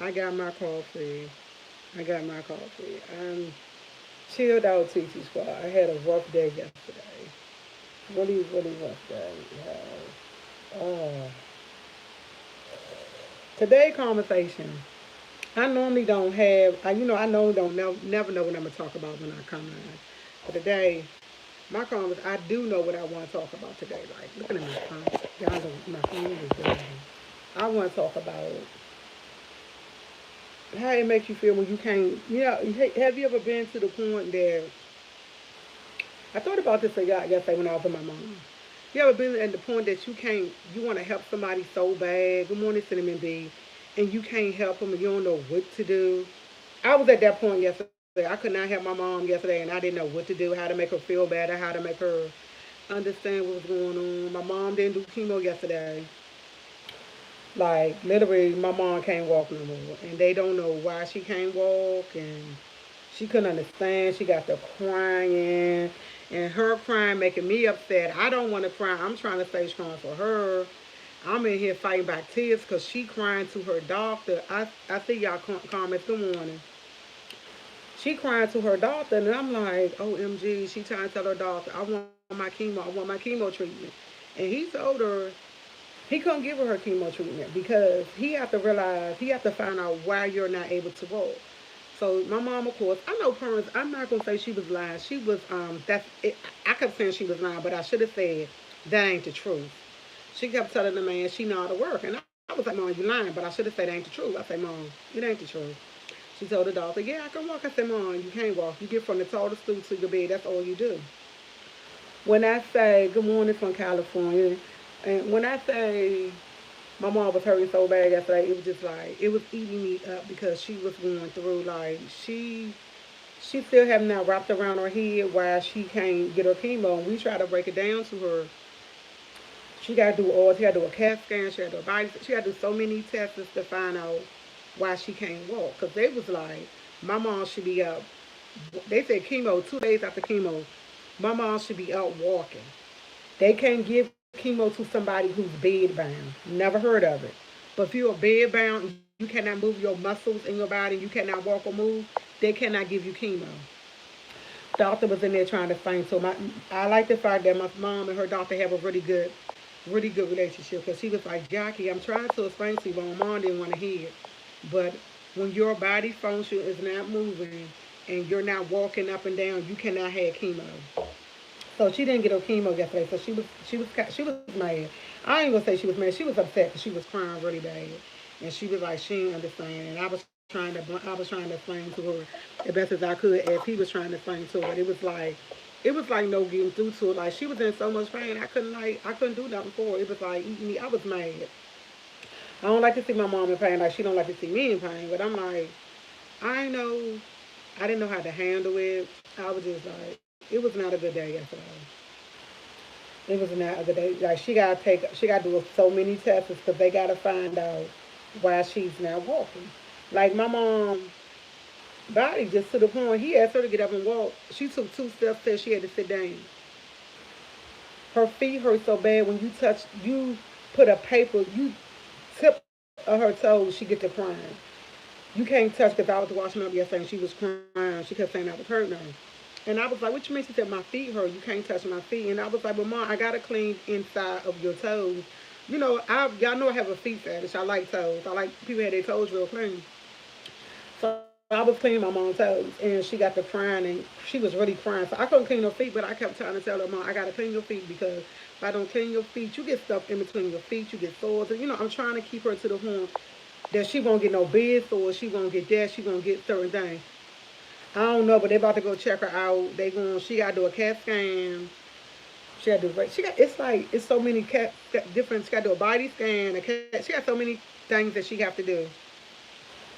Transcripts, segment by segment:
I got my coffee. I got my coffee. I'm chilled out, TT Squad. I had a rough day yesterday. Really, really rough day. Today conversation. I normally don't have. I normally don't never know what I'm gonna talk about when I come on. But today, I do know what I want to talk about today. Like looking at my phone, y'all know my phone is dying. I want to talk about how it makes you feel when you can't. Have you ever been to the point that I thought about this a lot yesterday when I was with my mom. You ever been at the point that you want to help somebody so bad? Good morning, Cinnamon B. And you can't help them and you don't know what to do. I was at that point yesterday. I could not help my mom yesterday and I didn't know what to do, how to make her feel better, how to make her understand what was going on. My mom didn't do chemo yesterday. Like, literally, my mom can't walk no more. And they don't know why she can't walk. And she couldn't understand. She got to crying. And her crying making me upset. I don't want to cry. I'm trying to stay strong for her. I'm in here fighting back tears because she crying to her doctor. I see y'all comments. Good morning. She crying to her doctor. And I'm like, OMG. She trying to tell her doctor, I want my chemo. I want my chemo treatment. And he told her he couldn't give her chemo treatment because he have to realize, he have to find out why you're not able to walk. So my mom, of course, I know parents. I'm not gonna say she was lying. She was that's it. I kept saying she was lying, but I should have said that ain't the truth. She kept telling the man she know how to work, and I was like, Mom, you lying, but I should have said that ain't the truth. I said, Mom, it ain't the truth. She told the doctor, yeah, I can walk. I said, Mom, you can't walk. You get from the tallest stool to your bed. That's all you do. When I say good morning from California, and when I say my mom was hurting so bad yesterday, it was just like it was eating me up because she was going through like she still have not wrapped around her head why she can't get her chemo. And we try to break it down to her. She got to do a CAT scan, she got to do a body, she got to do so many tests to find out why she can't walk. Cause they was like, my mom should be up. They said chemo 2 days after chemo, my mom should be out walking. They can't give chemo to somebody who's bedbound. Never heard of it. But if you're bedbound, you cannot move your muscles in your body, you cannot walk or move, they cannot give you chemo. Doctor was in there trying to find. So I like the fact that my mom and her doctor have a really good relationship. Because she was like, Jackie, I'm trying to explain to you, but my mom didn't want to hear it. But when your body function is not moving and you're not walking up and down, you cannot have chemo. So she didn't get her chemo yesterday. So she was mad. I ain't gonna say she was mad. She was upset because she was crying really bad, and she was like she didn't understand. And I was trying to explain to her as best as I could as he was trying to explain to her. It was like no getting through to her. Like she was in so much pain. I couldn't do nothing for her. It was like eating me. I was mad. I don't like to see my mom in pain. Like she don't like to see me in pain. But I'm like I know I didn't know how to handle it. I was just like it was not a good day yesterday. It was not a good day. Like she got to do so many tests because they got to find out why she's not walking. Like my mom, body just to the point he asked her to get up and walk. She took 2 steps, said she had to sit down. Her feet hurt so bad when you put a paper, you tip of her toes, she get to crying. You can't touch because I was washing up yesterday and she was crying. She kept saying I was hurting her. And I was like, what you mean? She said, my feet hurt. You can't touch my feet. And I was like, well, Mom, I got to clean inside of your toes. Y'all know I have a feet fetish. I like toes. I like people have their toes real clean. So I was cleaning my mom's toes, and she got to crying, and she was really crying. So I couldn't clean her feet, but I kept trying to tell her, Mom, I got to clean your feet because if I don't clean your feet, you get stuff in between your feet. You get sores. And, I'm trying to keep her to the point that she won't get no bed sores. She won't get that. She won't get certain things. I don't know, but they about to go check her out. They going. She got to do a CAT scan. She got to do. She got. It's like it's so many different. She got to do a body scan. She got so many things that she have to do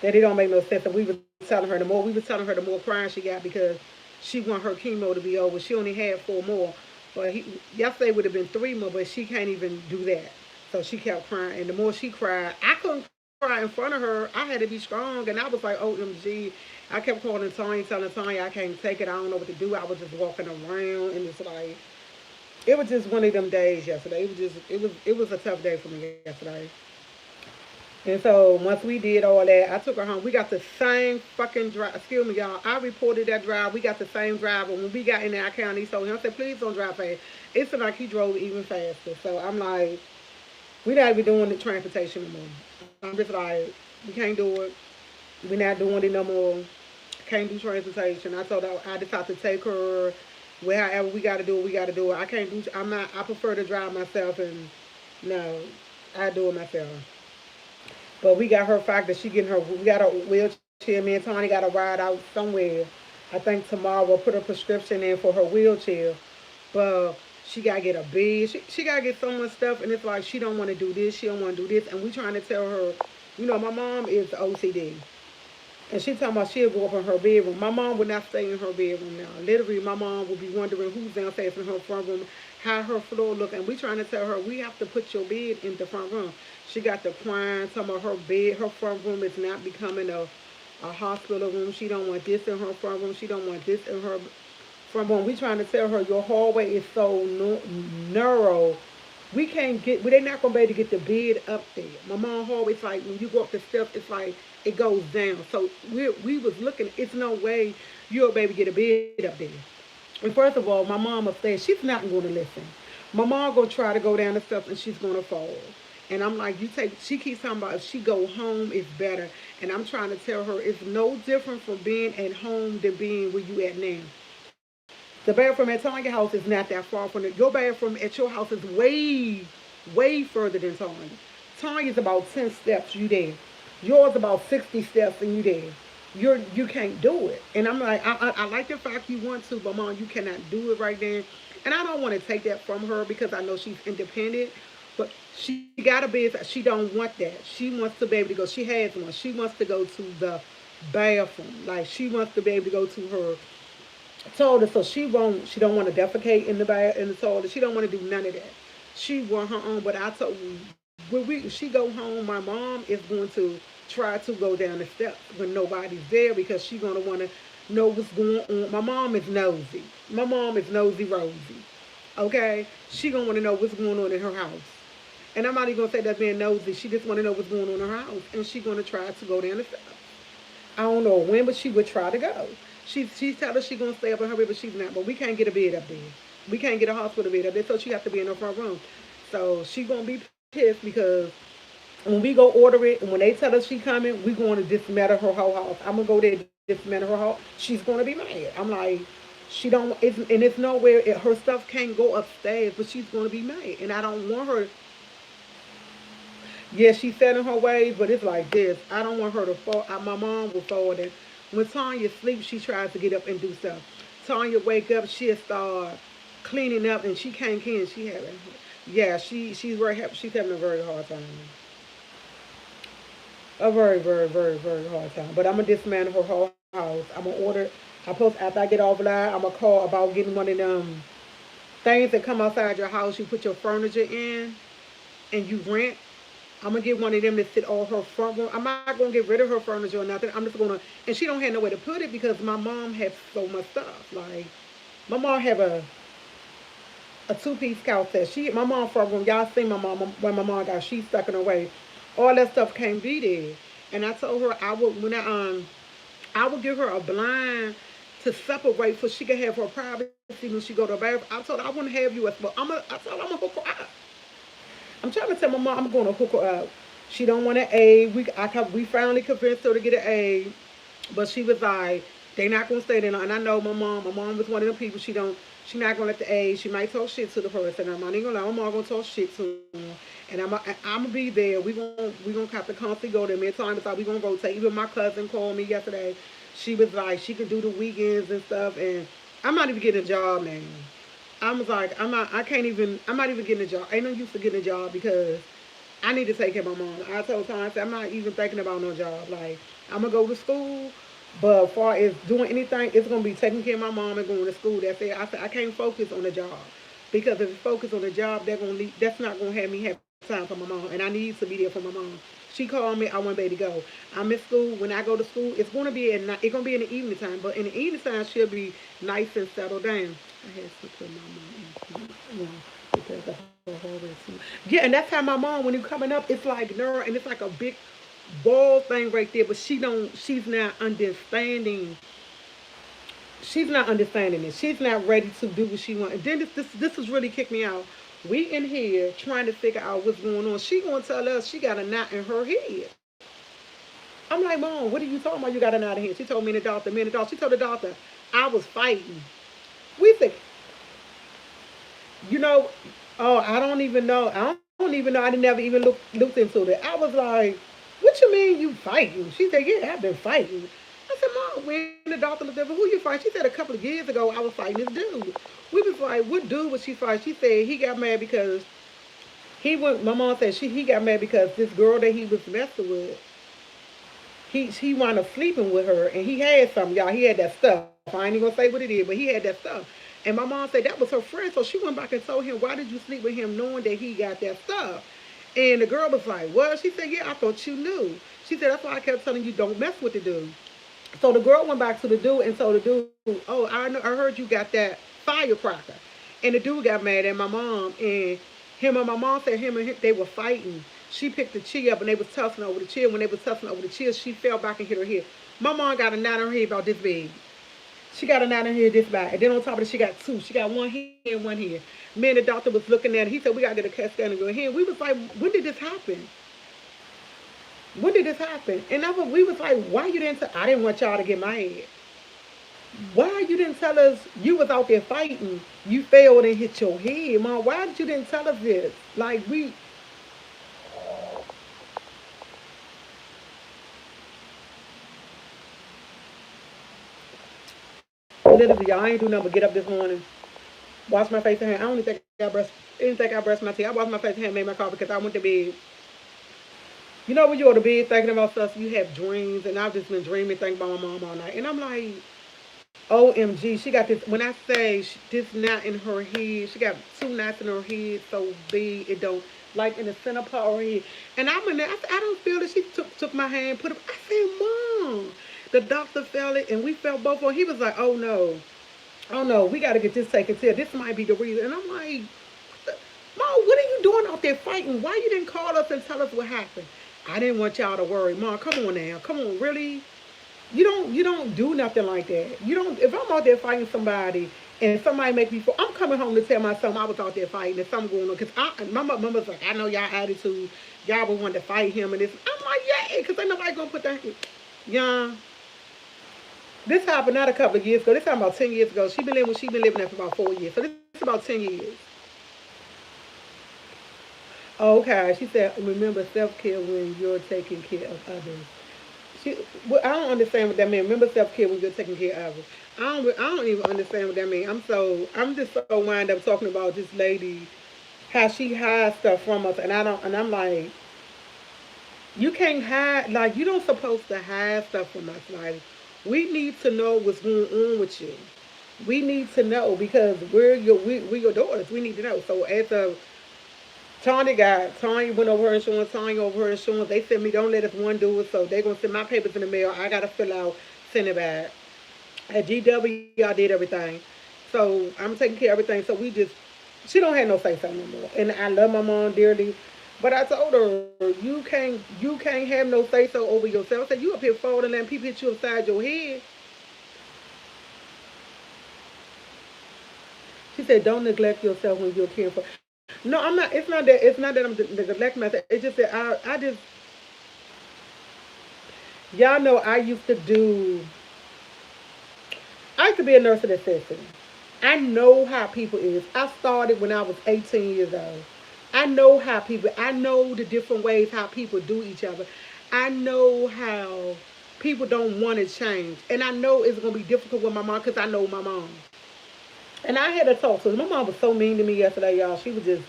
that it don't make no sense. And we was telling her the more crying she got because she want her chemo to be over. She only had 4 more, but yesterday would have been 3 more, but she can't even do that. So she kept crying, and the more she cried, I couldn't cry in front of her. I had to be strong, and I was like, OMG. I kept calling Tony, telling Tony I can't take it. I don't know what to do. I was just walking around, and it's like it was just one of them days yesterday. It was a tough day for me yesterday. And so once we did all that, I took her home. We got the same fucking drive. Excuse me, y'all. I reported that drive. We got the same driver. When we got in there, I county told him, I said, please don't drive fast. It seemed like he drove even faster. So I'm like, we not even doing the transportation no more. I'm just like, we can't do it. We're not doing it no more. Can't do transportation. I told her I just have to take her wherever we got to do it. We got to do it. I can't do. I'm not. I prefer to drive myself, and no, I do it myself. But we got her fact that she getting her. We got a wheelchair. Me and Tony got to ride out somewhere. I think tomorrow we'll put a prescription in for her wheelchair. But she gotta get a bed. She gotta get so much stuff, and it's like she don't want to do this. She don't want to do this, and we trying to tell her. You know, my mom is OCD. And she talking about she'll go up in her bedroom. My mom would not stay in her bedroom now. Literally, my mom would be wondering who's downstairs in her front room, how her floor look. And we trying to tell her, we have to put your bed in the front room. She got the crying, talking about her bed, her front room is not becoming a hospital room. She don't want this in her front room. She don't want this in her front room. We trying to tell her your hallway is so narrow. We can't get, well, they're not going to be able to get the bed up there. My mom always like, when you go up the steps, it's like, it goes down. So we was looking, it's no way you'll be able to get a bed up there. And first of all, my mom upstairs, she's not going to listen. My mom going to try to go down the steps and she's going to fall. And I'm like, she keeps talking about if she go home, it's better. And I'm trying to tell her it's no different from being at home than being where you at now. The bathroom at Tanya's house is not that far from it. Your bathroom at your house is way, way further than Tanya. Tanya's about 10 steps, you there. Yours about 60 steps and you there. You can't do it. And I'm like, I like the fact you want to, but mom, you cannot do it right then. And I don't want to take that from her because I know she's independent. But she got a business. She don't want that. She wants to be able to go. She has one. She wants to go to the bathroom. Like she wants to be able to go to her toilet. So she don't want to defecate in the toilet. She don't want to do none of that. She want her own. But I told when she go home, my mom is going to try to go down the steps when nobody's there because she's gonna want to know what's going on. My mom is nosy. My mom is nosy Rosie. Okay, she gonna want to know what's going on in her house. And I'm not even gonna say that's being nosy. She just want to know what's going on in her house, and she's gonna try to go down the steps. I don't know when, but she would try to go. She tell us she gonna stay up in her bed, but she's not. But we can't get a bed up there. We can't get a hospital bed up there, so she have to be in her front room. So she gonna be pissed because when we go order it, and when they tell us she coming, we going to dismantle her whole house. I'm gonna go there and dismantle her house. She's gonna be mad. I'm like, she don't. And it's nowhere. Her stuff can't go upstairs, but she's gonna be mad, and I don't want her. Yeah, she's set in her ways, but it's like this. I don't want her to fall. My mom will fall. And when Tanya sleeps, she tries to get up and do stuff. Tanya wake up, she'll start cleaning up, and she can't clean. She having, yeah, she's very happy. She's having a very hard time. A very, very, very, very hard time. But I'm gonna dismantle her whole house. I'm gonna order. I post after I get off line. I'm gonna call about getting one of them things that come outside your house. You put your furniture in, and you rent. I'm gonna get one of them to sit all her front room. I'm not gonna get rid of her furniture or nothing. I'm just gonna, and she don't have nowhere to put it because my mom has so much stuff. Like my mom have a two-piece couch set. My mom front room. Y'all seen my mom when my mom got she stuck in her way. All that stuff can't be there. And I told her I would give her a blind to separate so she could have her privacy when she go to the bathroom. I told her I wouldn't have you as well. I told her I'm gonna hook her up. I'm trying to tell my mom I'm going to hook her up. She don't want an aid. We finally convinced her to get an aid, but she was like, they not gonna stay there. And I know my mom. My mom was one of them people. She not gonna let the aid. She might talk shit to the person. I'm not even gonna lie. My mom gonna talk shit to them. And I'm gonna be there. We gonna have to constantly go there. Me and Tanya thought we gonna rotate. Even my cousin called me yesterday. She was like, she can do the weekends and stuff. And I'm not even getting a job now. I was like, I'm not even getting a job. Ain't no use for getting a job because I need to take care of my mom. I told Tom, I said, I'm not even thinking about no job. Like, I'm going to go to school, but as far as doing anything, it's going to be taking care of my mom and going to school. That's it. I said, I can't focus on the job because if I focus on the job, that's not going to have me have time for my mom, and I need to be there for my mom. She called me, I want baby to go. I'm in school. When I go to school, it's going to be in the evening time, but in the evening time, she'll be nice and settled down. I had to put my mom in. Yeah. Because of her horror too. Yeah, and that's how my mom, when you coming up, it's like nerve, and it's like a big ball thing right there. But she's not understanding. She's not understanding it. She's not ready to do what she wants. And then this has really kicked me out. We in here trying to figure out what's going on. She gonna tell us she got a knot in her head. I'm like, Mom, what are you talking about? You got a knot in here. She told me and the doctor, me and the doctor. She told the doctor I was fighting. We think, you know, oh, I don't even know. I don't even know. I didn't never even looked into it. I was like, what you mean you fighting? She said, yeah, I've been fighting. I said, Mom, when the doctor looked at her, who you fighting? She said a couple of years ago I was fighting this dude. We was like, what dude was she fighting? She said he got mad because he went. My mom said he got mad because this girl that he was messing with, he wound up sleeping with her, and he had something, y'all. He had that stuff. I ain't even gonna say what it is, but he had that stuff. And my mom said that was her friend, so she went back and told him, why did you sleep with him knowing that he got that stuff? And the girl was like, well, she said, yeah, I thought you knew. She said, that's why I kept telling you don't mess with the dude. So the girl went back to the dude and told the dude, oh, I know, I heard you got that firecracker. And the dude got mad at my mom, and him and my mom said him and him, they were fighting. She picked the chair up and they was tussling over the chair. When they was tussling over the chair, she fell back and hit her head. My mom got a knot on her head about this big. She got a knot in her head this bad. And then on top of it, she got two. She got one here and one here. Me and the doctor was looking at it. He said, we got to get a CAT scan and go here. We was like, when did this happen? When did this happen? And we was like, why you didn't I didn't want y'all to get my head. Why you didn't tell us you was out there fighting? You failed and hit your head, Mom. Why did you didn't tell us this? Like, literally, y'all, I ain't do nothing but get up this morning, wash my face and hand. I don't even think I brushed, didn't think I brushed my teeth. I washed my face and hand, made my coffee because I went to bed. You know when you go to bed thinking about stuff, you have dreams, and I've just been dreaming, thinking about my mom all night. And I'm like, OMG, she got this. When I say this knot in her head, she got two knots in her head so big it don't, like in the center part of her head. And I'm in there. I don't feel it. She took my hand, put it. I said, Mom. The doctor felt it, and we felt both of them. He was like, oh no, oh no, we got to get this taken care of. This might be the reason. And I'm like, Mom, what are you doing out there fighting? Why you didn't call us and tell us what happened? I didn't want y'all to worry. Mom, come on now. Come on, really? You don't do nothing like that. You don't if I'm out there fighting somebody and somebody make me feel I'm coming home to tell my son I was out there fighting and something going on. Cause my mama's like, I know y'all attitude, y'all would want to fight him and this. I'm like, yeah, because ain't nobody gonna put that yeah. This happened not a couple of years ago. This happened about 10 years ago. She been living there for about 4 years. So this is about 10 years. Oh, okay. She said, remember self care when you're taking care of others. She, well, I don't understand what that means. Remember self care when you're taking care of others. I don't even understand what that means. I'm just so wind up talking about this lady, how she hides stuff from us, and I don't, and I'm like, you can't hide, like you don't supposed to hide stuff from us. Like we need to know what's going on with you. We need to know because we're your daughters. We need to know. So as a Tanya went over her insurance, Tanya over her insurance. They sent me, don't let us one do it, so they're gonna send my papers in the mail. I gotta fill out, send it back. At GW, I did everything. So I'm taking care of everything. So she don't have no say so no more. And I love my mom dearly. But I told her, you can't have no say so over yourself. I said, you up here falling and letting people hit you upside your head. She said, don't neglect yourself when you're caring for. No, I'm not. It's not that. It's not that I'm neglecting myself. It's just that I just. Y'all know I used to do. I used to be a nurse assistant. I know how people is. I started when I was 18 years old. I know how people. I know the different ways how people do each other. I know how people don't want to change, and I know it's gonna be difficult with my mom because I know my mom. And I had to talk to her. My mom was so mean to me yesterday, y'all. She was just,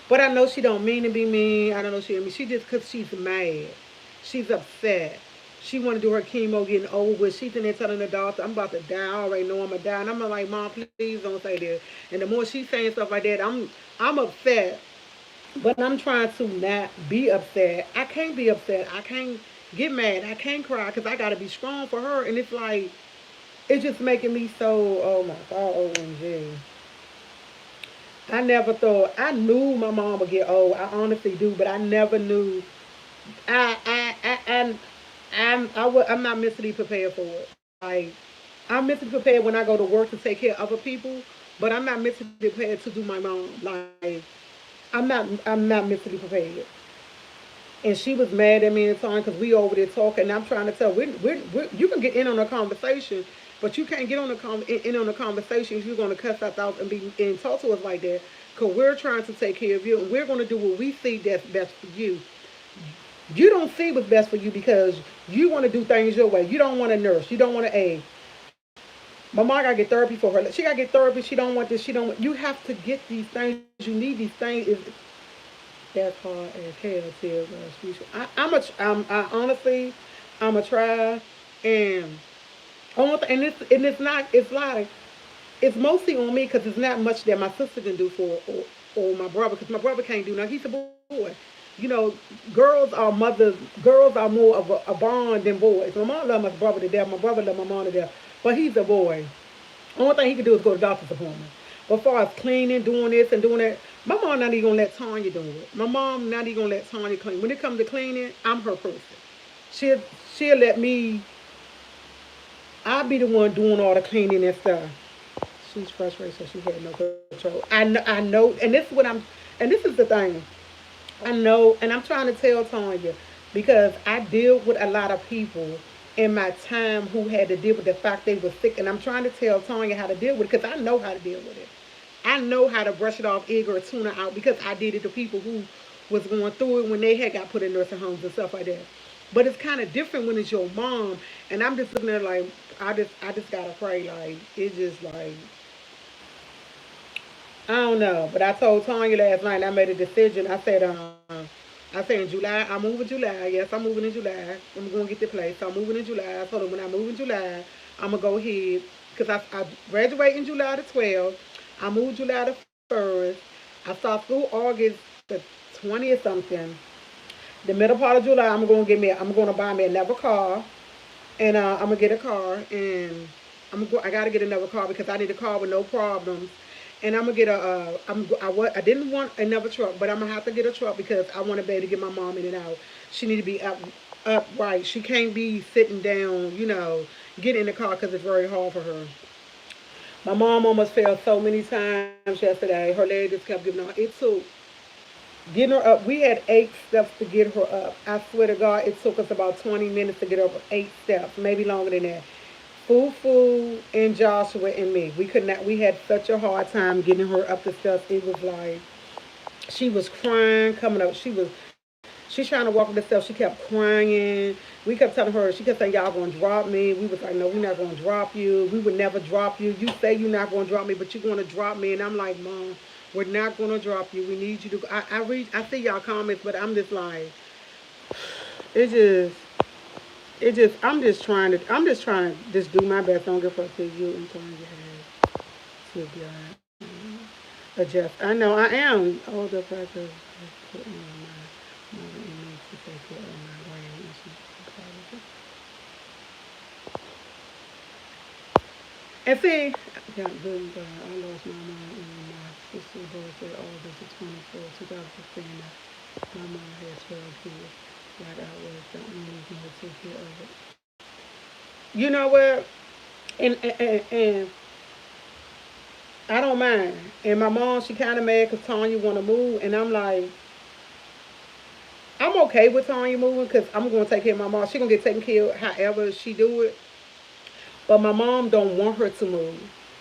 but I know she don't mean to be mean. I don't know she. I mean, she just because she's mad. She's upset. She want to do her chemo getting over with. She's in there telling the doctor, I'm about to die. I already know I'm going to die. And I'm like, Mom, please don't say this. And the more she's saying stuff like that, I'm upset. But I'm trying to not be upset. I can't be upset. I can't get mad. I can't cry because I got to be strong for her. And it's like, it's just making me so, oh my God, OMG. I never thought. I knew my mom would get old. I honestly do, but I never knew. I'm not mentally prepared for it. Like, I'm mentally prepared when I go to work to take care of other people, but I'm not mentally prepared to do my mom. Like, I'm not mentally prepared. And she was mad at me at the time because we over there talking. And I'm trying to tell you can get in on a conversation, but you can't get on in on a conversation if you're going to cuss us out and talk to us like that. Because we're trying to take care of you, and we're going to do what we see that's best for you. You don't see what's best for you because you want to do things your way. You don't want to nurse. You don't want to aid. My mom gotta get therapy for her. She gotta get therapy. She don't want this. She don't. You have to get these things. You need these things. That's hard as hell, Tia. I honestly, I'm a try, and it's not. It's like it's mostly on me because it's not much that my sister can do for or my brother because my brother can't do nothing. He's a boy. You know, girls are mothers. Girls are more of a bond than boys. My mom loves my brother to death. My brother loves my mom to death. But he's a boy. Only thing he can do is go to the doctor's appointment. But as far as cleaning, doing this and doing that, my mom not even gonna let Tanya do it. My mom not even gonna let Tanya clean. When it comes to cleaning, I'm her person. She'll she'll let me. I'll be the one doing all the cleaning and stuff. She's frustrated, so she had no control. I know, and this is what I'm, and this is the thing. I know, and I'm trying to tell Tanya because I deal with a lot of people in my time who had to deal with the fact they were sick, and I'm trying to tell Tanya how to deal with it because I know how to deal with it. I know how to brush it off, egg or tuna out because I did it to people who was going through it when they had got put in nursing homes and stuff like that. But it's kind of different when it's your mom, and I'm just looking at it like I just gotta pray. Like it's just like I don't know, but I told Tanya last night I made a decision. I said in July, I'm moving July. Yes, I'm moving in July. I'm going to get the place. So I'm moving in July. I told her when I move in July, I'm going to go ahead. Because I graduate in July the 12th. I move July the 1st. I start school August the 20th something. The middle part of July, I'm going to buy me another car. And I'm going to get a car. And I got to get another car because I need a car with no problems. And I'm gonna get I didn't want another truck, but I'm gonna have to get a truck because I want to be able to get my mom in and out. She need to be upright. She can't be sitting down, get in the car because it's very hard for her. My mom almost fell so many times yesterday. Her leg just kept giving out. It took getting her up. We had 8 steps to get her up. I swear to God, it took us about 20 minutes to get her up 8 steps, maybe longer than that. Fufu and Joshua and me. We could not. We had such a hard time getting her up the steps. It was like she was crying coming up. She's trying to walk up the steps. She kept crying. We kept telling her. She kept saying, "Y'all gonna drop me?" We was like, "No, we're not gonna drop you. We would never drop you. You say you're not gonna drop me, but you're gonna drop me." And I'm like, "Mom, we're not gonna drop you. We need you to." I see y'all comments, but I'm just like, it just. I'm just trying to just do my best. Don't give up to you and trying to have to adjust. I know I am. All the pressure is put on my mother and me to take care of my brain and she's and see, yeah, good God, I lost my mom and my sister's birthday August the 24th, 2015. My mom had 12 kids. Like I was the only one to take care of it. You know what? And I don't mind. And my mom, she kind of mad because Tanya want to move, and I'm like, I'm okay with Tanya moving because I'm going to take care of my mom. She gonna get taken care of however she do it. But my mom don't want her to move.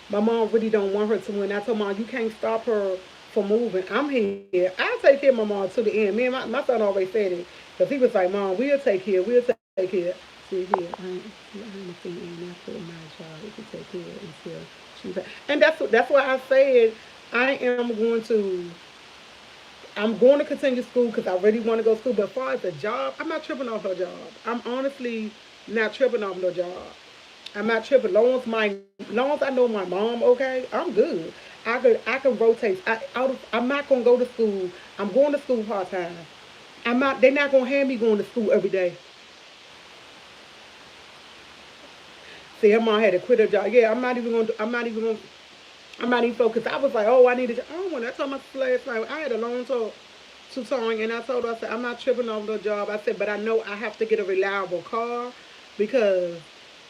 My mom really don't want her to move. And I told mom, you can't stop her from moving. I'm here. I'll take care of my mom to the end. Me and my son always said it because he was like, Mom, we'll take care. We'll take care. See here, I'm a and that's what my job is to take care until she's back. And that's why I said I am going to I'm going to continue school because I really want to go to school. But as far as the job, I'm not tripping off her job. I'm honestly not tripping off no job. I'm not tripping. Long as I know my mom okay, I'm good. I can rotate. I'm not gonna go to school. I'm going to school part time. I'm not. They're not gonna have me going to school every day. See, her mom had to quit her job. Yeah, I'm not even going. I'm not even going. I'm not even focused. I was like, oh, I needed to. Oh, when I told my sister last night, I had a long talk to Tony, and I told her, I said, I'm not tripping over the job. I said, but I know I have to get a reliable car because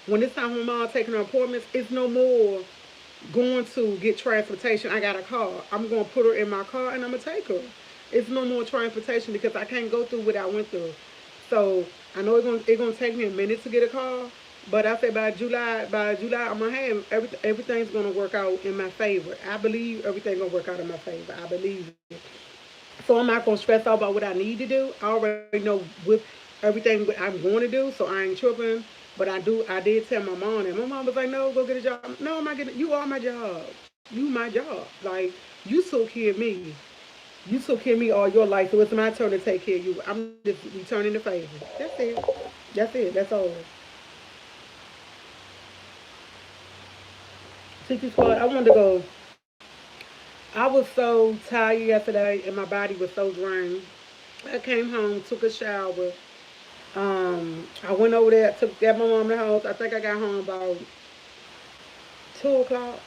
when it's time for my mom taking her appointments, it's no more going to get transportation. I got a car. I'm going to put her in my car and I'm going to take her. It's no more transportation because I can't go through what I went through. So I know it's gonna take me a minute to get a car, but I said by July, I'm gonna have everything's gonna work out in my favor. I believe everything's gonna work out in my favor. I believe it. So I'm not gonna stress out about what I need to do. I already know with everything what I'm going to do, so I ain't tripping. But I do. I did tell my mom, and my mom was like, "No, go get a job." No, I'm not getting. You are my job. You my job. Like you took care of me. You took care of me all your life, so it's my turn to take care of you. I'm just returning the favor. That's it. That's it. That's all. Tiki Squad, I wanted to go. I was so tired yesterday, and my body was so drained. I came home, took a shower. I went over there, got my mom in the house. I think I got home about 2 o'clock.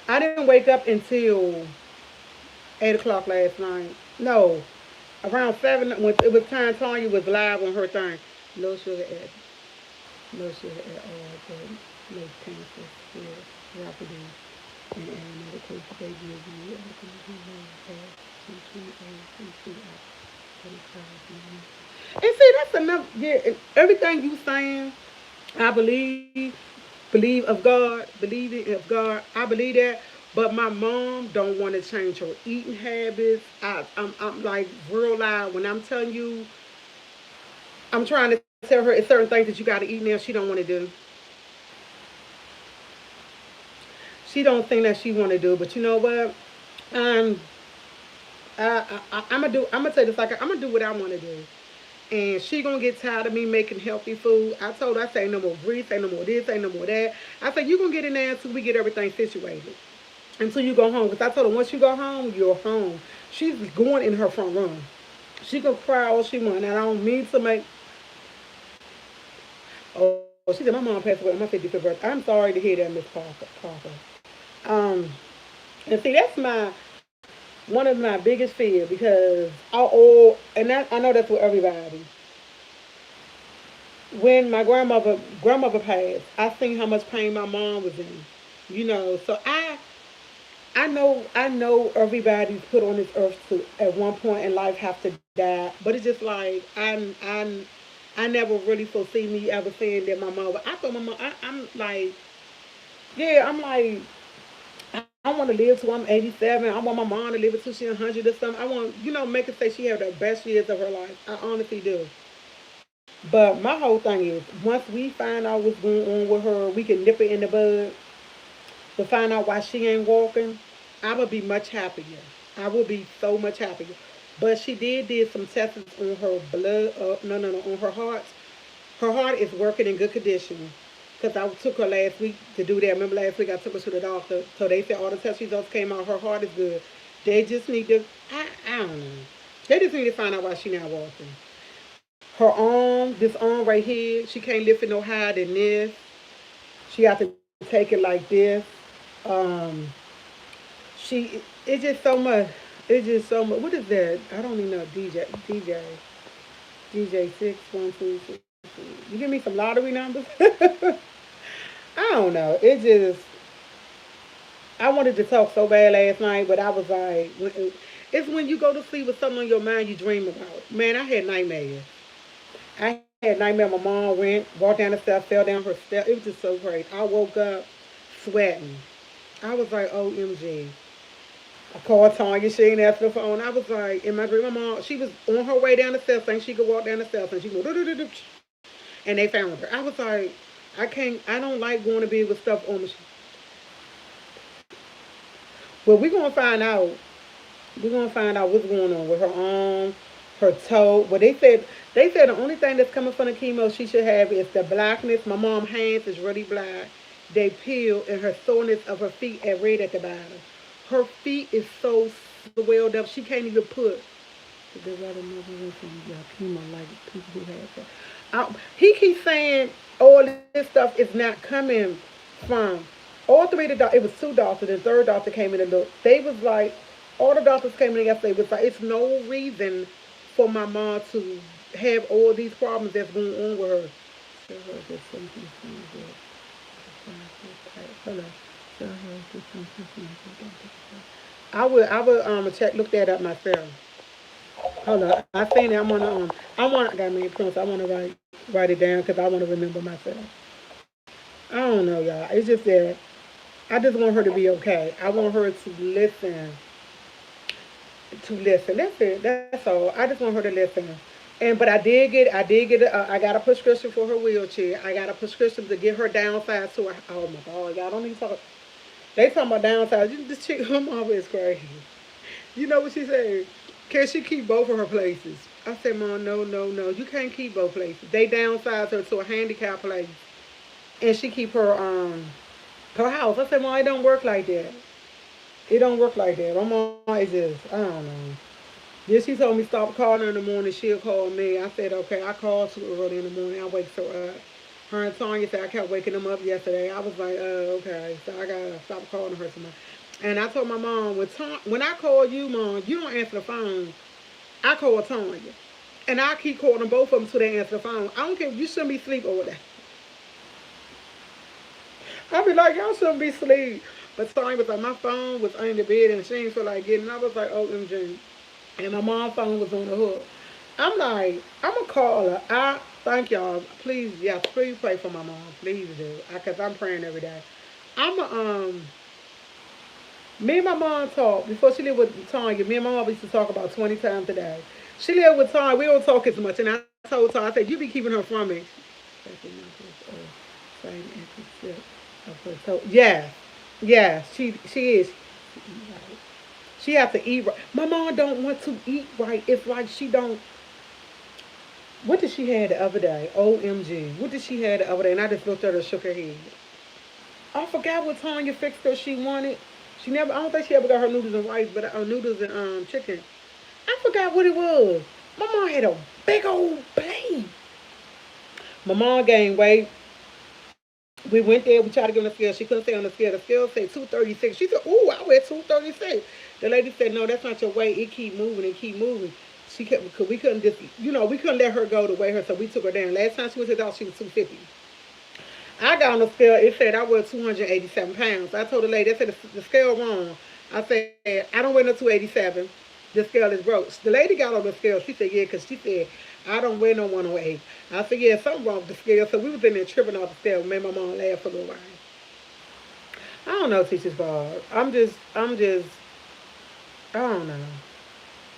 I didn't wake up until 8 o'clock last night. No, around 7 when it was time Tanya was live on her thing. No sugar at no sugar at all, but no cancer, yeah, rapidly and medical they give you and see that's enough. Yeah, and everything you saying, I believe of God, believe it of God. I believe that. But my mom don't want to change her eating habits. I'm like real loud when I'm telling you. I'm trying to tell her it's certain things that you got to eat now. She don't want to do. She don't think that she want to do. But you know what? Um, I'm gonna do. I'm gonna tell you this like I'm gonna do what I want to do. And she gonna get tired of me making healthy food. I told her I say no more grease, ain't no more this, ain't no more that. I said you gonna get in there until we get everything situated. Until you go home. Because I told her once you go home, you're home. She's going in her front room. She can cry all she wants. And I don't mean to make. Oh, she said my mom passed away on my 55th birthday. I'm sorry to hear that, Miss Parker. Um, and see, that's my one of my biggest fears because I know that's with everybody. When my grandmother passed, I seen how much pain my mom was in. So I know everybody's put on this earth to at one point in life have to die, but it's just like I never really foresee me ever saying that my mom. But I thought my mom. I'm like, yeah, I'm like, I want to live till I'm 87. I want my mom to live until she's 100 or something. I want, make her say she had the best years of her life. I honestly do. But my whole thing is, once we find out what's going on with her, we can nip it in the bud to find out why she ain't walking. I would be much happier. I would be so much happier. But she did some tests on her blood. No, on her heart. Her heart is working in good condition. Because I took her last week to do that. Remember last week I took her to the doctor. So they said all the test results came out. Her heart is good. They just need to, I don't know. They just need to find out why she not walking. Her arm, this arm right here, she can't lift it no higher than this. She have to take it like this. Um, it's just so much. It's just so much. What is that? I don't even know. DJ 6 1 2 6. You give me some lottery numbers. I don't know. I wanted to talk so bad last night, but I was like, it's when you go to sleep with something on your mind you dream about. Man, I had nightmares. I had nightmare. My mom walked down the steps, fell down her step. It was just so crazy. I woke up sweating. I was like, OMG. I called Tanya. She ain't answer the phone. I was like, in my dream, my mom, she was on her way down the steps, saying she could walk down the steps, and she go, do, and they found her. I was like, I don't like going to bed with stuff on me. But we're gonna find out. We're gonna find out what's going on with her arm, her toe. Well, they said the only thing that's coming from the chemo she should have is the blackness. My mom's hands is really black. They peel, and her soreness of her feet are red at the bottom. Her feet is so swelled up she can't even put. There's other another from chemo like people who have that. He keeps saying all this stuff is not coming from. All three of the doctors, it was two doctors. The third doctor came in and looked. They was like, all the doctors came in yesterday. Was like, it's no reason for my mom to have all these problems that's going on with her. Tell her that something seems good. Hello. Tell her that something seems good. I would check look that up myself. Hold on. I think I got me prints. I wanna write it down because I wanna remember myself. I don't know, y'all. It's just that I just want her to be okay. I want her to listen. To listen. That's it. That's all. I just want her to listen. And but I got a prescription for her wheelchair. I got a prescription to get her downside to her. Oh my God, y'all don't even talk. They talking about downside. This chick, her mama is crazy. You know what she said? Can she keep both of her places? I said, Mom, no, no, no. You can't keep both places. They downsize her to a handicap place, and she keep her house. I said, Mom, it don't work like that. It don't work like that. My mom is just, I don't know. Then she told me stop calling her in the morning. She'll call me. I said, okay. I called too early in the morning. I wake her up. Her and Tanya said I kept waking them up yesterday. I was like, okay. So I gotta stop calling her tomorrow. And I told my mom, when I call you, Mom, you don't answer the phone. I call Tanya. And I keep calling both of them till they answer the phone. I don't care. You shouldn't be asleep over there. I be like, y'all shouldn't be asleep. But Tanya was like, my phone was under the bed and she didn't feel like getting. I was like, OMG. And my mom's phone was on the hook. I'm like, I'm gonna call her. I thank y'all. Please, yes, please pray for my mom. Please do, cause I'm praying every day. I'm a Me and my mom talk before she lived with Tanya. Me and my mom used to talk about 20 times a day. She lived with Tanya. We don't talk as much, and I told her, I said, you be keeping her from me. Yes, yes, she is. She has to eat right. My mom don't want to eat right. It's like she don't. What did she have the other day? OMG. What did she have the other day? And I just looked at her and shook her head. I forgot what Tanya fixed her she wanted. She never, I don't think she ever got her noodles and rice, but noodles and chicken. I forgot what it was. My mom had a big old plate. My mom gained weight. We went there, we tried to get on the scale. She couldn't stay on the scale. The scale said 236. She said, ooh, I weigh 236. The lady said, no, that's not your weight. It keep moving and keep moving. She kept, because we couldn't just, we couldn't let her go to weigh her, so we took her down. Last time she went to the doctor, she was 250. I got on the scale. It said I weigh 287 pounds. I told the lady, they said the scale wrong. I said, I don't weigh no 287. The scale is broke. The lady got on the scale. She said, yeah, because she said, I don't weigh no 108. I said, yeah, something wrong with the scale. So we was in there tripping off the scale. Made my mom laugh for a little while. I don't know, teachers Bob. I don't know.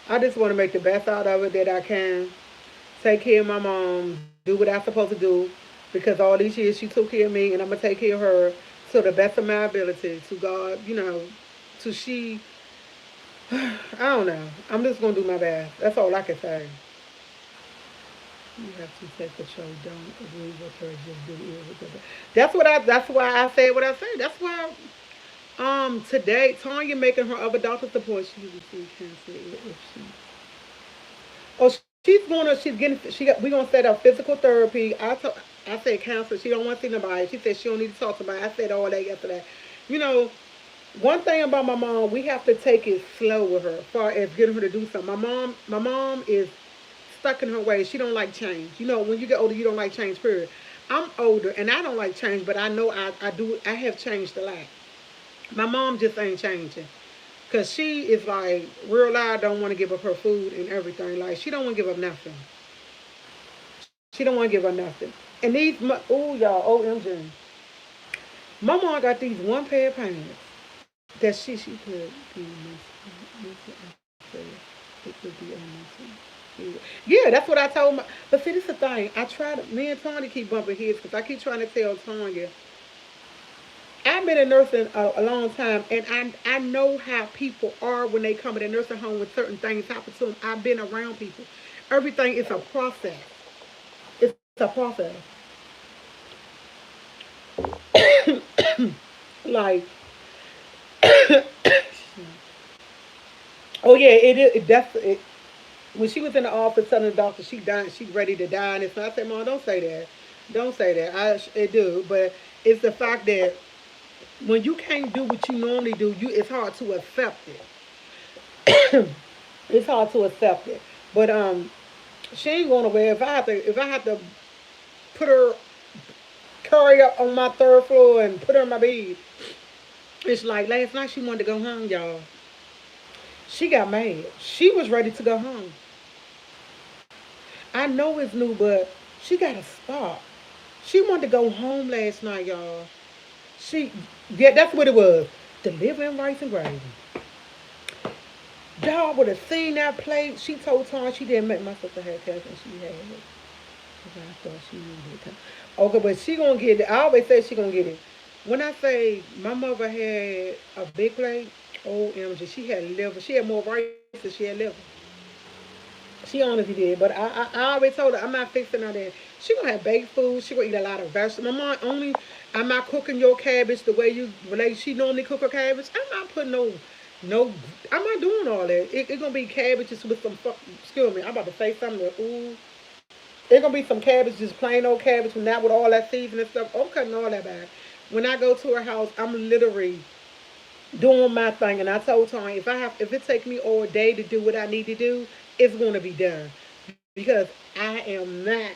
I just want to make the best out of it that I can. Take care of my mom. Do what I'm supposed to do. Because all these years she took care of me and I'm going to take care of her to the best of my ability. To God, to she, I don't know. I'm just going to do my best. That's all I can say. You have to take control. Don't agree with her. Just do it with her. That's why I said what I said. That's why today Tanya making her other doctor's appointment. She received cancer if she. Oh, she's getting we gonna set up physical therapy. I said counselor. She don't want to see nobody. She said she don't need to talk to nobody. I said all that yesterday. You know, one thing about my mom, we have to take it slow with her as far as getting her to do something. My mom is stuck in her ways. She don't like change. When you get older, you don't like change. Period. I'm older and I don't like change, but I know I do. I have changed a lot. My mom just ain't changing. Cause she is like real loud, don't want to give up her food and everything. Like she don't want to give up nothing. She don't want to give up nothing. And oh y'all, OMG. My mom got these one pair of pants that she could be it could be on. Yeah, that's what I told my. But see, this is the thing. I tried. Me and Tanya keep bumping heads because I keep trying to tell Tanya. I've been in nursing a long time, and I know how people are when they come to the nursing home when certain things happen to them. I've been around people. Everything is a process. It's a process. Like, oh yeah, it is. That's it. When she was in the office telling the doctor she died, she's ready to die, and I said, "Mom, don't say that. Don't say that. It do, but it's the fact that when you can't do what you normally do, it's hard to accept it. It's hard to accept it. But she ain't going nowhere. If I had to put her curry up on my third floor and put her in my bed, it's like last night she wanted to go home, y'all. She got mad. She was ready to go home. I know it's new, but she gotta stop. She wanted to go home last night, y'all. She, yeah, that's what it was. Delivering rice and gravy. Y'all would have seen that plate. She told Tara she didn't make my sister had cash and she had it. I thought she needed it. Okay, but she gonna get it. I always say she gonna get it. When I say my mother had a big plate, OMG, she had liver. She had more rice than she had liver. She honestly did, but I already told her I'm not fixing her that. She gonna have baked food. She gonna eat a lot of vegetables. My mom only. I'm not cooking your cabbage the way she normally cook her cabbage. I'm not putting no. I'm not doing all that. It's gonna be cabbages with some. Excuse me. I'm about to say something. Ooh. It's gonna be some cabbage, just plain old cabbage, not with all that seasoning and stuff. I'm cutting all that back. When I go to her house, I'm literally doing my thing, and I told her if it take me all day to do what I need to do, it's gonna be done because I am not.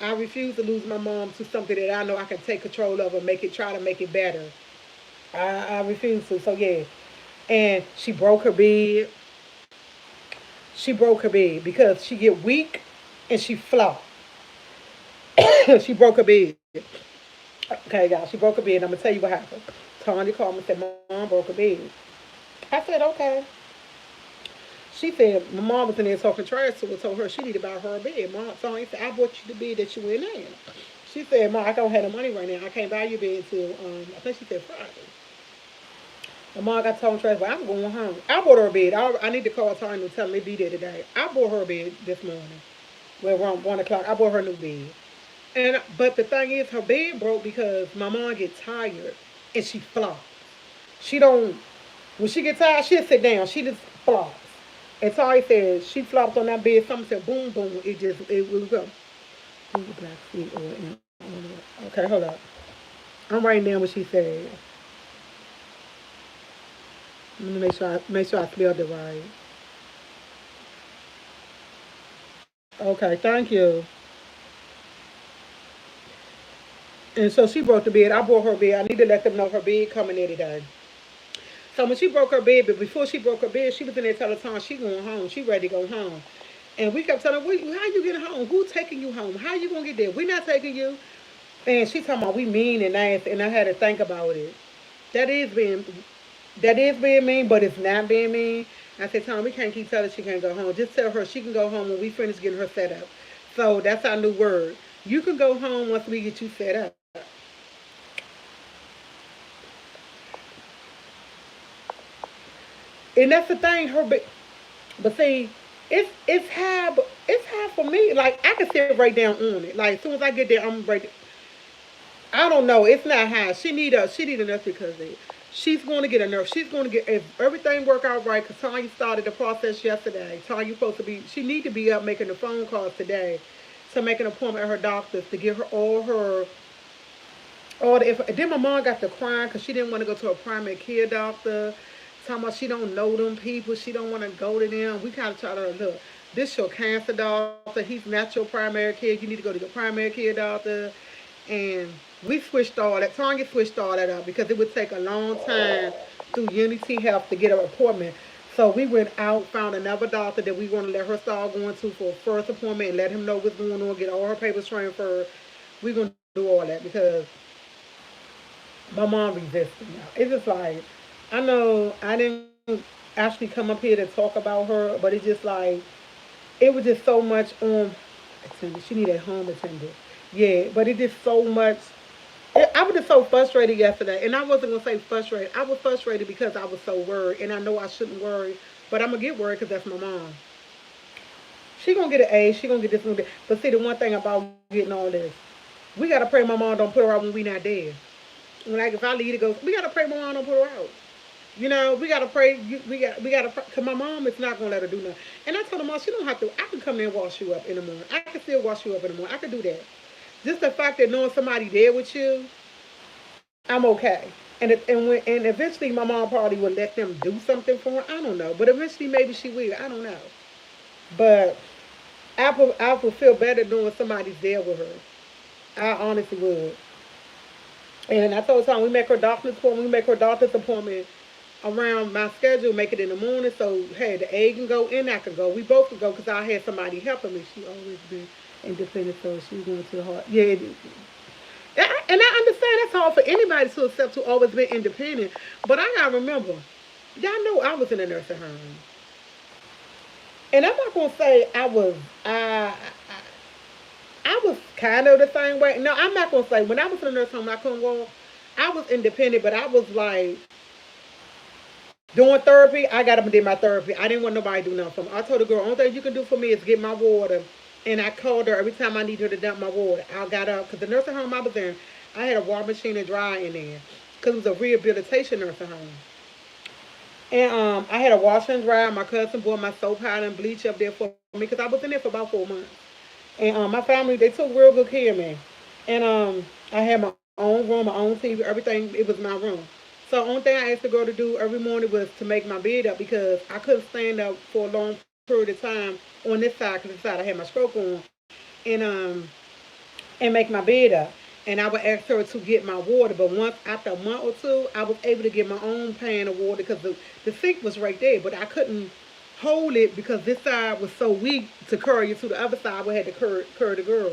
I refuse to lose my mom to something that I know I can take control of and try to make it better. I refuse to. So yeah, and she broke her bed. She broke her bed because she get weak and she flopped. She broke her bed. Okay, y'all, she broke her bed. I'm gonna tell you what happened. Tanya called me and said, "Mom broke her bed." I said, "Okay." She said, my mom was in there talking trash to her, told her she needed to buy her a bed. Mom, Tanya said, "I bought you the bed that you in now." She said, "Mom, I don't have the money right now. I can't buy your bed until, I think she said Friday." My mom got talking trash, but I'm going home. I bought her a bed. I need to call Tanya and tell me be there today. I bought her a bed this morning. Well, around 1 o'clock, I bought her a new bed. But the thing is, her bed broke because my mom get tired and she flops. She don't. When she get tired, she'll sit down. She just flops. And Tari said she flopped on that bed. Something said boom boom. It will go. Google black feet or okay, hold up. I'm writing down what she said. Let me make sure I spelled it right. Okay, thank you. And so she broke the bed. I bought her bed. I need to let them know her bed coming in today. So when she broke her bed, but before she broke her bed, she was in there telling Tom she going home. She ready to go home. And we kept telling her, how you getting home? Who taking you home? How you gonna get there? We not taking you. And she talking about we mean and nice, and I had to think about it. That is being that is being mean, but it's not being mean. I said, Tom, we can't keep telling her she can't go home. Just tell her she can go home when we finish getting her set up. So that's our new word. You can go home once we get you set up. And that's the thing. But see, it's hard for me. Like I can sit right down on it. Like as soon as I get there, I'm right. I don't know. It's not high. She need a nurse because of it. She's going to get a nurse. She's going to get if everything work out right. Because Tanya started the process yesterday. Tanya supposed to be. She need to be up making the phone calls today to make an appointment at her doctor's to get her all the. If then my mom got to crying because she didn't want to go to a primary care doctor. Talking about she don't know them people. She don't want to go to them. We kind of try to look. This your cancer doctor. He's not your primary care. You need to go to your primary care doctor. And we switched all that. Tanya switched all that up because it would take a long time through Unity Health to get an appointment. So we went out, found another doctor that we want to let her start going to for a first appointment and let him know what's going on, get all her papers transferred. We're going to do all that because my mom resisted now. It's just like, I know I didn't actually come up here to talk about her, but it's just like, it was just so much attendant. She needed a home attendant. Yeah, but it just so much. I was just so frustrated yesterday, and I wasn't gonna say frustrated. I was frustrated because I was so worried, and I know I shouldn't worry, but I'm gonna get worried because that's my mom. She gonna get an A. She gonna get this one. But see, the one thing about getting all this, we gotta pray my mom don't put her out when we not there. Like if I leave to go, we gotta pray my mom don't put her out. You know, we gotta pray. We gotta pray, cause my mom is not gonna let her do nothing. And I told her, mom, she don't have to. I can come there and wash you up in the morning. I can still wash you up in the morning. I can do that. Just the fact that knowing somebody there with you, I'm okay. And eventually my mom probably would let them do something for her. I don't know, but eventually maybe she will. I don't know. But I would feel better knowing somebody's there with her. I honestly would. And I told Tom we make her doctor's appointment around my schedule, make it in the morning. So hey, the A can go and I can go. We both can go because I had somebody helping me. She always been independent, so she's going to the heart. Yeah, and I understand that's hard for anybody to accept who always been independent. But I gotta remember, y'all know I was in a nursing home, and I'm not gonna say I was kind of the same way. No, I'm not gonna say when I was in a nursing home, I couldn't walk. I was independent, but I was like doing therapy. I got up and did my therapy. I didn't want nobody to do nothing for me. I told the girl, only thing you can do for me is get my water. And I called her every time I need her to dump my water. I got up because the nursing home I was in, I had a water machine and dryer in there because it was a rehabilitation nursing home. And I had a washer and dryer. My cousin bought my soap powder and bleach up there for me because I was in there for about 4 months. And my family, they took real good care of me. And I had my own room, my own TV, everything. It was my room. So the only thing I asked the girl to do every morning was to make my bed up because I couldn't stand up for a long period of time on this side because this side I had my stroke on. And make my bed up. And I would ask her to get my water. But once after a month or two, I was able to get my own pan of water because the sink was right there. But I couldn't hold it because this side was so weak to carry it to the other side. We had to carry the girl.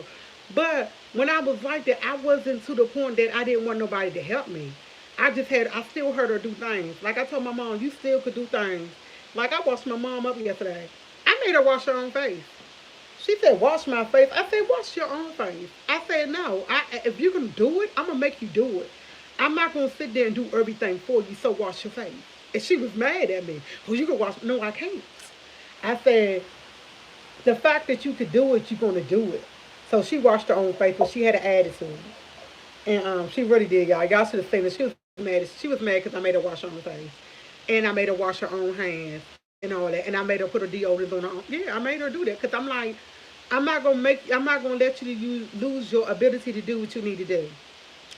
But when I was like that, I wasn't to the point that I didn't want nobody to help me. I still heard her do things. Like I told my mom, you still could do things. Like I washed my mom up yesterday. I made her wash her own face. She said, wash my face. I said, wash your own face. I said, no. If you can do it, I'm going to make you do it. I'm not going to sit there and do everything for you, so wash your face. And she was mad at me. Well, you can wash. No, I can't. I said, the fact that you could do it, you're going to do it. So she washed her own face, but she had an attitude. And she really did, y'all. Y'all should have seen it. She was mad. She was mad because I made her wash her own face. And I made her wash her own hands and all that. And I made her put her deodorant on her own. Yeah, I made her do that because I'm like, I'm not gonna let you lose your ability to do what you need to do.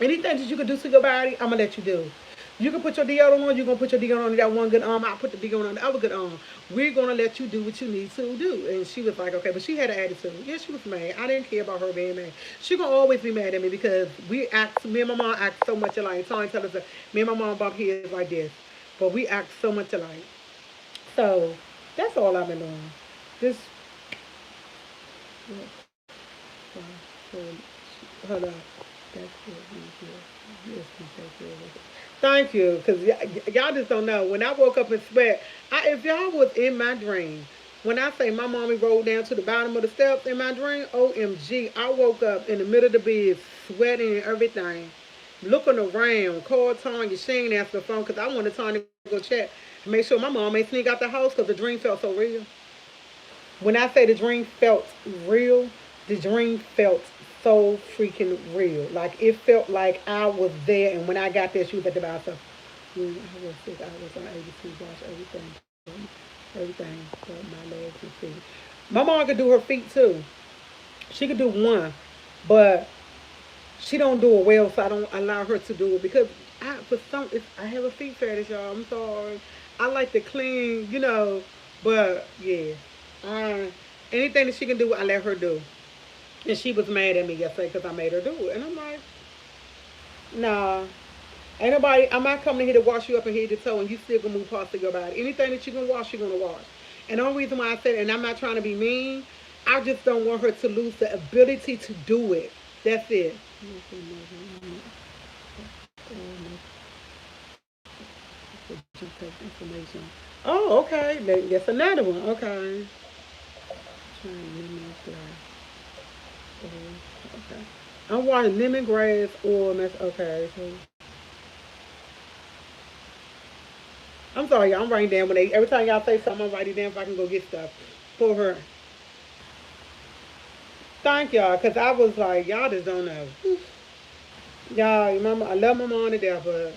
Anything that you can do to your body, I'm gonna let you do. You can put your deodorant on. You're gonna put your deodorant on that one good arm. I'll put the deodorant on the other good arm. We're gonna let you do what you need to do. And she was like, okay, but she had an attitude. Yeah, she was mad. I didn't care about her being mad. She gonna always be mad at me because me and my mom act so much alike. Tony tell us that me and my mom bump heads like this, but we act so much alike. So that's all I've been doing. Just hold on. That's good. Thank you, because y'all just don't know. When I woke up in sweat, if y'all was in my dream, when I say my mommy rolled down to the bottom of the steps in my dream, OMG, I woke up in the middle of the bed, sweating and everything, looking around, called Tanya. She ain't answer the phone because I wanted Tanya to go check to make sure my mom ain't sneak out the house because the dream felt so real. When I say the dream felt real, the dream felt so freaking real. Like it felt like I was there, and when I got there, she was at the bathroom. I was 6 hours on ABC, wash everything but my legs and feet. My mom could do her feet too. She could do one, but she don't do it well, so I don't allow her to do it because I have a feet fetish, y'all. I'm sorry. I like to clean, but yeah. Uh, Anything that she can do, I let her do. And she was mad at me yesterday because I made her do it. And I'm like, nah. Ain't nobody, I'm not coming here to wash you up and head to toe and you still gonna move parts of your body. Anything that you can wash, you're gonna wash. And the only reason why I said it, and I'm not trying to be mean, I just don't want her to lose the ability to do it. That's it. Oh, okay. That's another one. Okay. Okay. I'm watching lemongrass oil. Okay. So I'm sorry, y'all. I'm writing down every time y'all say something, I'm writing down if I can go get stuff for her. Thank y'all, cause I was like, y'all just don't know. Y'all, mama, I love my mom to death, but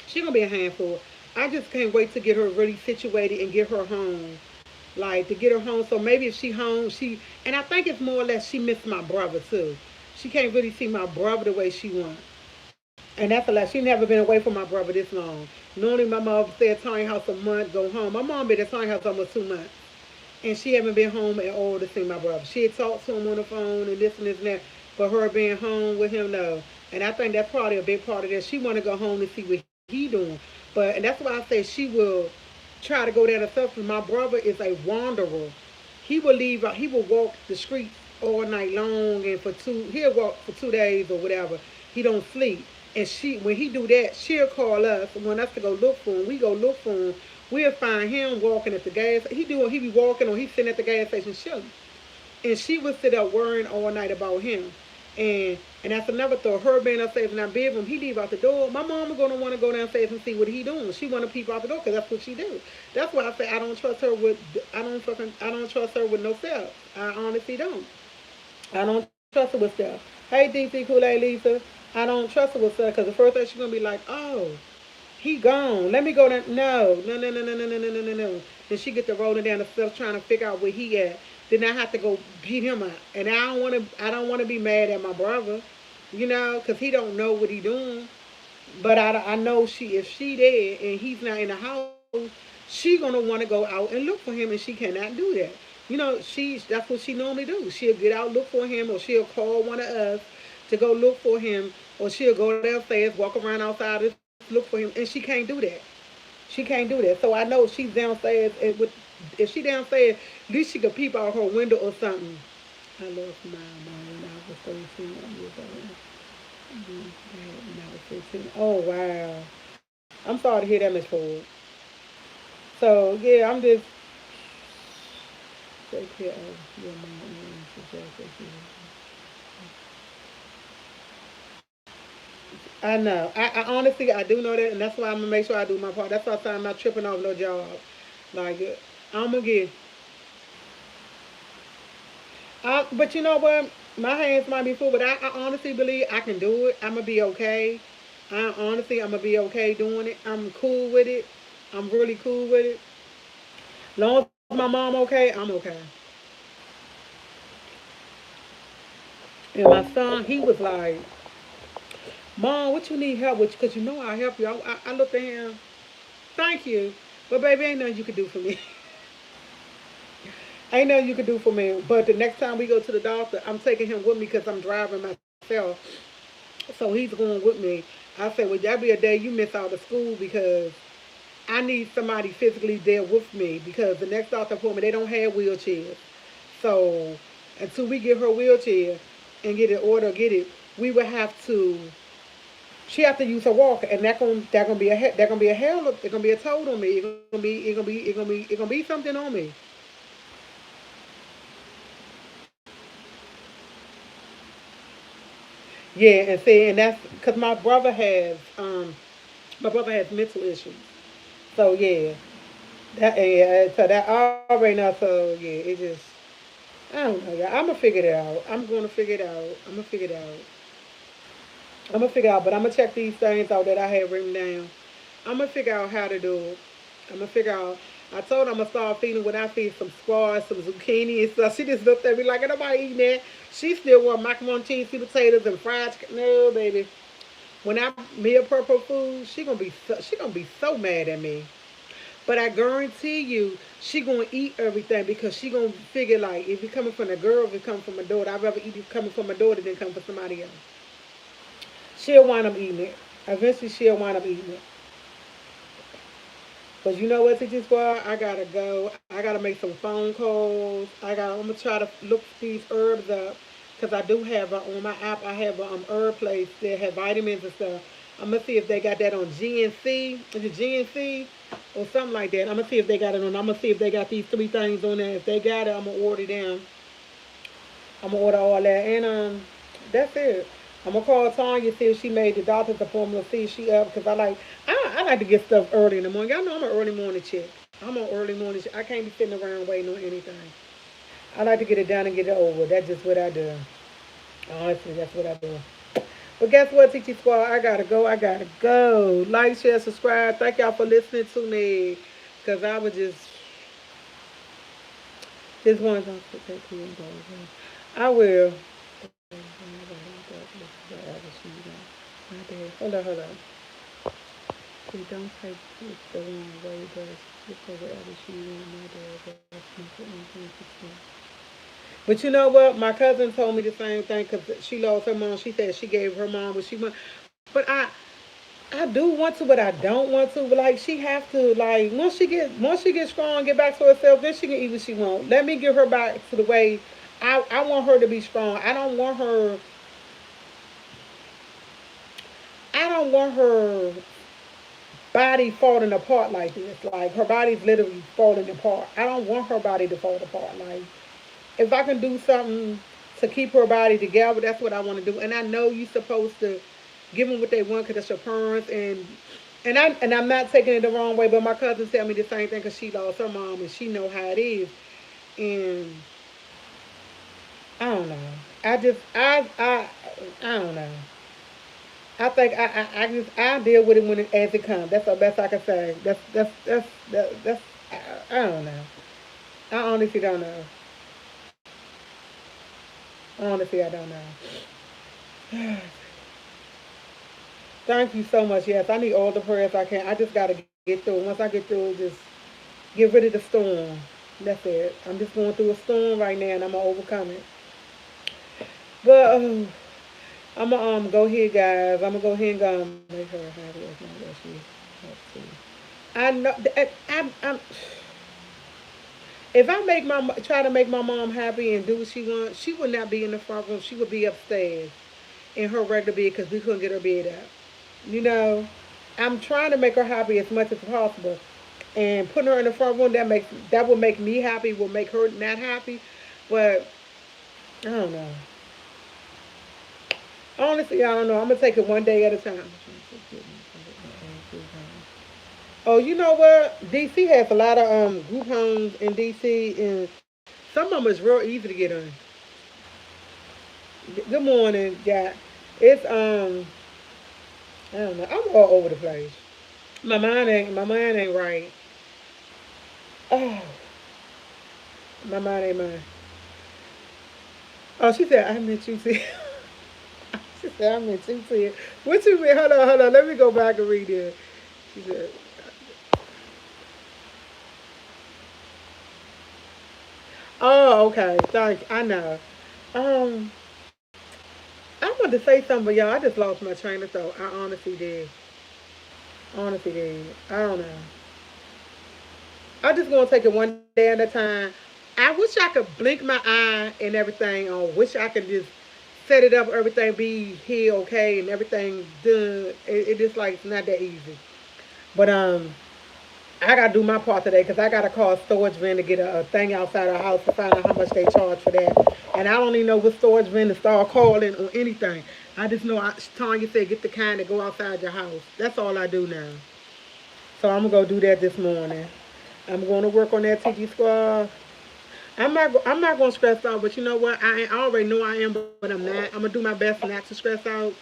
she gonna be a handful. I just can't wait to get her really situated and get her home. Like to get her home. So maybe if she home, and I think it's more or less she missed my brother too. She can't really see my brother the way she wants. And that's a lot. She never been away from my brother this long. Normally my mom stay at Tiny House a month, go home. My mom been at Tiny House almost 2 months. And she haven't been home at all to see my brother. She had talked to him on the phone and this and this and that. But her being home with him, no. And I think that's probably a big part of that. She want to go home to see what he doing. But and that's why I say she will try to go down herself. Because my brother is a wanderer. He will leave out. He will walk the streets all night long, and he'll walk for 2 days or whatever. He don't sleep. And when he do that, she'll call us and want us to go look for him. We go look for him. We'll find him walking at the gas. He be walking or he sitting at the gas station chilling. And she would sit up worrying all night about him. And that's another thought. Her being upstairs and not being him, he leave out the door. My mama gonna want to go downstairs and see what he doing. She want to peep out the door because that's what she do. That's why I say I don't trust her with. I don't trust her with no self. I honestly don't. I don't trust her with stuff. Hey, DC Kool-Aid Lisa. I don't trust her with stuff because the first thing she's gonna be like, oh, he gone. Let me go down. No, no, no, no, no, no, no, no, no, no, no. Then she get to rolling down the steps trying to figure out where he at. Then I have to go beat him up. And I don't want to. I don't want to be mad at my brother, because he don't know what he doing. But I know if she there and he's not in the house, she gonna want to go out and look for him, and she cannot do that. That's what she normally do. She'll get out, look for him, or she'll call one of us to go look for him, or she'll go downstairs, walk around outside, look for him, and she can't do that. She can't do that. So I know she's downstairs, and if she downstairs, at least she could peep out her window or something. I lost my mind when I was 13 years old. When I was 15. Oh wow. I'm sorry to hear that, Miss Ford. So yeah, I'm just take care of your mom and suggest that you. I know. I honestly I do know that, and that's why I'm gonna make sure I do my part. That's why I'm not tripping off no job. Like I'm gonna get. But you know what? My hands might be full, but I honestly believe I can do it. I'm gonna be okay. I'm gonna be okay doing it. I'm cool with it. I'm really cool with it. Long as my mom okay, I'm okay. And my son, he was like, "Mom, what you need help with? Because you know I'll help you." I looked at him. Thank you, but baby, ain't nothing you can do for me. Ain't nothing you can do for me. But the next time we go to the doctor, I'm taking him with me because I'm driving myself. So he's going with me. I said, well, that be a day you miss out of school because I need somebody physically there with me because the next doctor appointment, they don't have wheelchairs. So until we get her wheelchair and get it ordered, we would have to. She have to use her walker, and that gonna be a hell. It's gonna be a toll on me. It's gonna be something on me. Yeah, and see, and that's because my brother has mental issues. So yeah, so that I already know. So yeah, it just I don't know. Yeah, I'm gonna figure it out. I'm gonna figure it out. I'm gonna figure it out. I'm gonna figure out, but I'm gonna check these things out that I have written down. I'm gonna figure out how to do it. I'm gonna figure out. I told her I'm gonna start feeding when I feed some squash, some zucchini and stuff. She just looked at me like, ain't nobody eating that. She still want macaroni, cheese, sweet potatoes, and fried chicken. No, baby. When I meal purple food, she gonna be so mad at me. But I guarantee you, she gonna eat everything because she gonna figure like if it coming from a girl, if it coming from a daughter, I'd rather eat it coming from a daughter than come from somebody else. She'll wind up eating it. Eventually, she'll wind up eating it. But you know what, Teacher Squad? I gotta go. I gotta make some phone calls. I'm gonna try to look these herbs up because I do have on my app. I have a herb place that have vitamins and stuff. I'm gonna see if they got that on GNC. Is it GNC or something like that? I'm gonna see if they got it on. I'm gonna see if they got these three things on there. If they got it, I'm gonna order them. I'm gonna order all that, and that's it. I'm gonna call Tanya see if she made the doctor's appointment. See if she up because I like to get stuff early in the morning. Y'all know I'm an early morning chick. I'm an early morning chick. I can't be sitting around waiting on anything. I like to get it done and get it over. That's just what I do. Honestly, that's what I do. But guess what, TT Squad? I gotta go. I gotta go. Like, share, subscribe. Thank y'all for listening to me. Cause I was just one to take you and go. I will. there. Hold on, hold on. See, don't take it the wrong way, but look over whatever she want my dad. That's not anything to say. But you know what? My cousin told me the same thing because she lost her mom. She said she gave her mom what she want. But I do want to, but I don't want to. But like she have to, like once she get strong, get back to herself, then she can eat what she want. Let me get her back to the way I want her to be strong. I don't want her body falling apart like this. Like her body's literally falling apart. I don't want her body to fall apart. Like if I can do something to keep her body together, that's what I want to do. And I know you're supposed to give them what they want because that's your parents. And I'm not taking it the wrong way, but my cousin tell me the same thing because she lost her mom and she know how it is. And I don't know. I don't know. I think I deal with it when as it comes. That's the best I can say. That's I don't know. I honestly don't know. Honestly, I don't know. Thank you so much. Yes, I need all the prayers I can. I just gotta get through. Once I get through, just get rid of the storm. That's it. I'm just going through a storm right now, and I'm gonna overcome it. But I'm gonna go ahead, guys. I'm gonna go ahead and make her happy as much as she has to. I know. I'm if I try to make my mom happy and do what she wants, she would not be in the front room. She would be upstairs in her regular bed because we couldn't get her bed up. You know, I'm trying to make her happy as much as possible, and putting her in the front room that will make me happy. Will make her not happy, but I don't know. Honestly, I don't know. I'm gonna take it one day at a time. Oh, you know what? DC has a lot of group homes in DC, and some of them is real easy to get in. Good morning, yeah. It's I don't know. I'm all over the place. My mind ain't right. Oh, my mind ain't mine. Oh, she said I meant you to. She said I meant you to. What you mean? Hold on. Let me go back and read it. She said, "Oh, okay. Thank. I know. Um, I wanted to say something, but y'all, I just lost my train of thought. I honestly did. Honestly did. I don't know. I just gonna take it one day at a time. I wish I could blink my eye and everything. I wish I could just set it up, everything be here okay, and everything done. It just like it's not that easy. But I gotta do my part today because I gotta call a storage van to get a thing outside our house to find out how much they charge for that. And I don't even know what storage van to start calling or anything. I just know Tanya said get the kind that go outside your house. That's all I do now. So I'm gonna go do that this morning. I'm going to work on that TG squad. I'm not gonna stress out, but you know what? I already know I am, but I'm not. I'm gonna do my best not to stress out.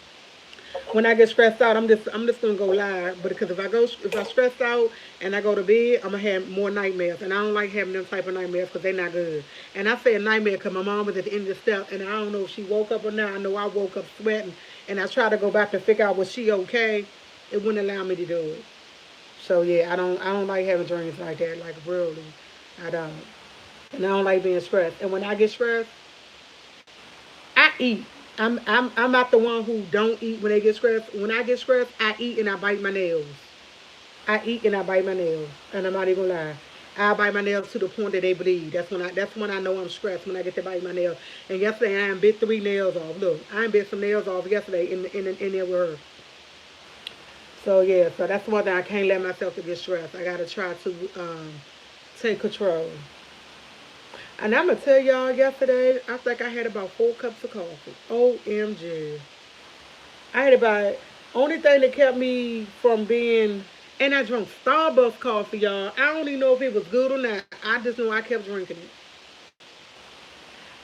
When I get stressed out, I'm just gonna go live. But because if I stress out and I go to bed, I'm gonna have more nightmares, and I don't like having them type of nightmares because they're not good. And I say a nightmare because my mom was at the end of the step, and I don't know if she woke up or not. I know I woke up sweating, and I tried to go back to figure out was she okay. It wouldn't allow me to do it. So yeah, I don't like having dreams like that. Like really, I don't. And I don't like being stressed. And when I get stressed, I eat. I'm not the one who don't eat when they get stressed. When I get stressed, I eat and I bite my nails. I eat and I bite my nails, and I'm not even gonna lie. I bite my nails to the point that they bleed. That's when I know I'm stressed when I get to bite my nails. And yesterday I bit 3 nails off. Look, I bit some nails off yesterday in there with her. So yeah, so that's one thing I can't let myself to get stressed. I gotta try to take control. And I'm gonna tell y'all yesterday, I think I had about 4 cups of coffee. OMG. I had about only thing that kept me from being and I drank Starbucks coffee, y'all. I don't even know if it was good or not. I just know I kept drinking it.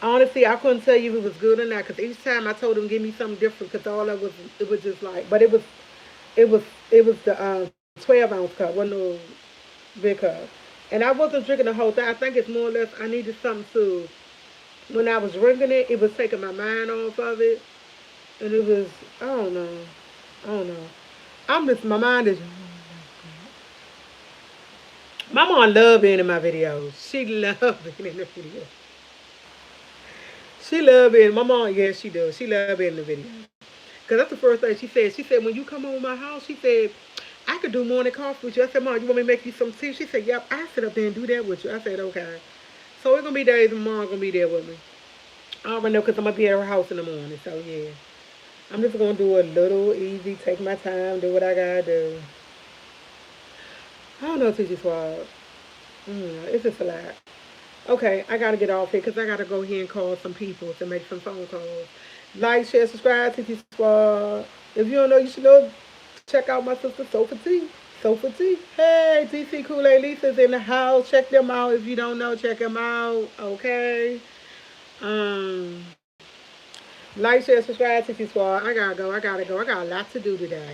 Honestly, I couldn't tell you if it was good or not because each time I told them give me something different because all of it was just like, but it was the 12 ounce cup, one of those big cups. And I wasn't drinking the whole thing. I think it's more or less I needed something to. When I was drinking it, it was taking my mind off of it, and it was I don't know. I'm just, my mind is, my mom love being in my videos. She love being in the video. She love being, my mom, yes, she does. She love being in the video. Because that's the first thing she said. She said, when you come over my house, she said, I could do morning coffee with you. I said, Mom, you want me to make you some tea? She said, yep, I sit up there and do that with you. I said, okay. So it's going to be days and Mom going to be there with me. I already know because I'm going to be at her house in the morning. So, yeah. I'm just going to do a little easy, take my time, do what I got to do. I don't know, TG Swab. It's just a lot. Okay, I got to get off here because I got to go here and call some people to make some phone calls. Like, share, subscribe, TG Squad. If you don't know, you should know. Check out my sister Sofa T. Sofa T. Hey, DC Kool-Aid Lisa's in the house. Check them out. If you don't know, check them out. Okay. Like, share, subscribe, TG Squad. I gotta go. I got a lot to do today.